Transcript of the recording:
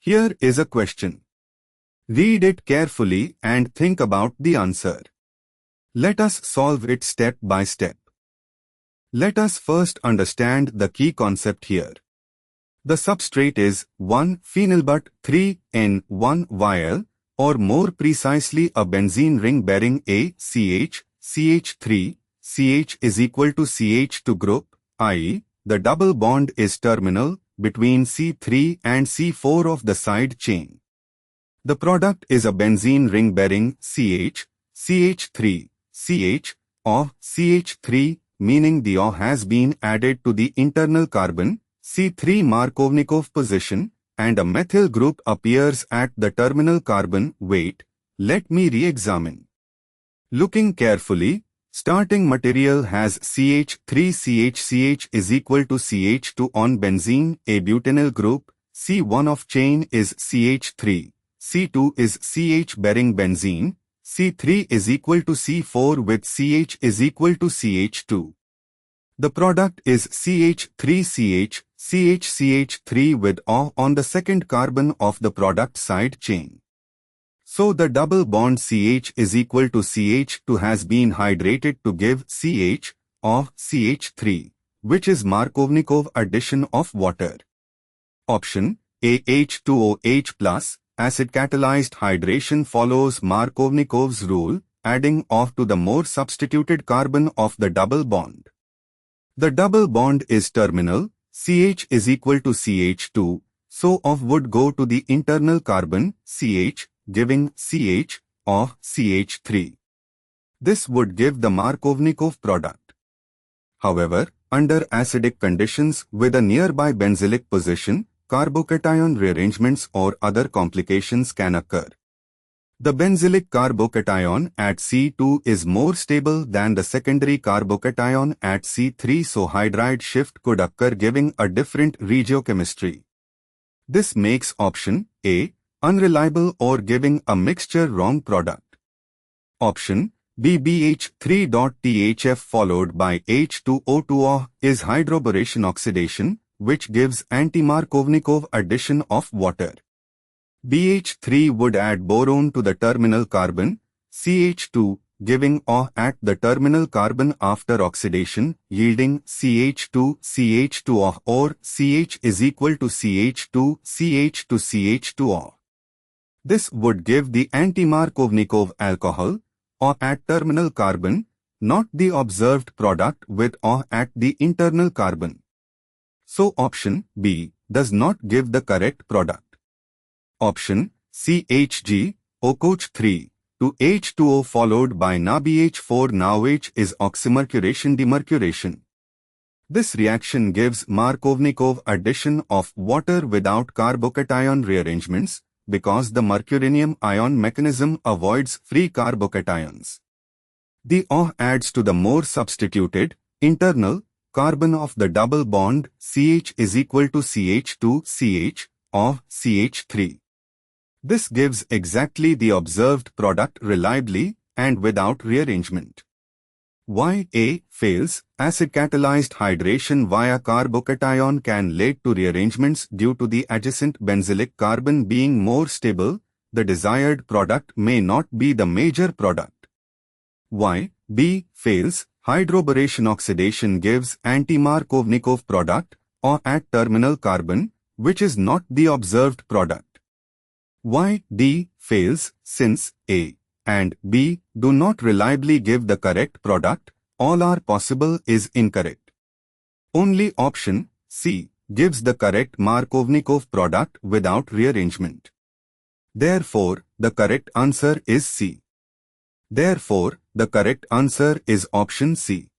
Here is a question. Read it carefully and think about the answer. Let us solve it step by step. Let us first understand the key concept here. The substrate is 1-phenyl but 3-N1-Yl, or more precisely a benzene ring bearing a CH, CH3, CH is equal to CH2 group, i.e., the double bond is terminal between C3 and C4 of the side chain. The product is a benzene ring bearing CH, CH3, CH, or CH3, meaning the O has been added to the internal carbon, C3 Markovnikov position, and a methyl group appears at the terminal carbon. Wait, let me re-examine. Looking carefully, starting material has CH3CHCH is equal to CH2 on benzene, a butenyl group, C1 of chain is CH3, C2 is CH bearing benzene, C3 is equal to C4 with CH is equal to CH2. The product is CH3CH, CHCH3 with O on the second carbon of the product side chain. So the double bond CH is equal to CH2 has been hydrated to give CH of CH3, which is Markovnikov addition of water. Option A H2OH plus, acid catalyzed hydration follows Markovnikov's rule, adding off to the more substituted carbon of the double bond. The double bond is terminal, CH is equal to CH2, so OH would go to the internal carbon, CH, giving CH of CH3. This would give the Markovnikov product. However, under acidic conditions with a nearby benzylic position, carbocation rearrangements or other complications can occur. The benzylic carbocation at C2 is more stable than the secondary carbocation at C3, so hydride shift could occur giving a different regiochemistry. This makes option A unreliable or giving a mixture wrong product. Option B BH3.THF followed by H2O2O is hydroboration oxidation, which gives anti-Markovnikov addition of water. BH3 would add boron to the terminal carbon, CH2, giving O at the terminal carbon after oxidation, yielding CH2CH2O or CH is equal to CH2 CH to CH2O. This would give the anti-Markovnikov alcohol, O at terminal carbon, not the observed product with O at the internal carbon. So option B does not give the correct product. Option C HG, OCH3, to H2O followed by NaBH4 now H is oxymercuration demercuration. This reaction gives Markovnikov addition of water without carbocation rearrangements because the mercurinium ion mechanism avoids free carbocations. The O adds to the more substituted, internal, carbon of the double bond CH is equal to CH2 CH of CH3. This gives exactly the observed product reliably and without rearrangement. Why A fails, acid-catalyzed hydration via carbocation can lead to rearrangements due to the adjacent benzylic carbon being more stable, the desired product may not be the major product. Why B fails, hydroboration oxidation gives anti-Markovnikov product, or at terminal carbon, which is not the observed product. Why D fails, since A and B do not reliably give the correct product, all are possible is incorrect. Only option C gives the correct Markovnikov product without rearrangement. Therefore, the correct answer is C. Therefore, the correct answer is option C.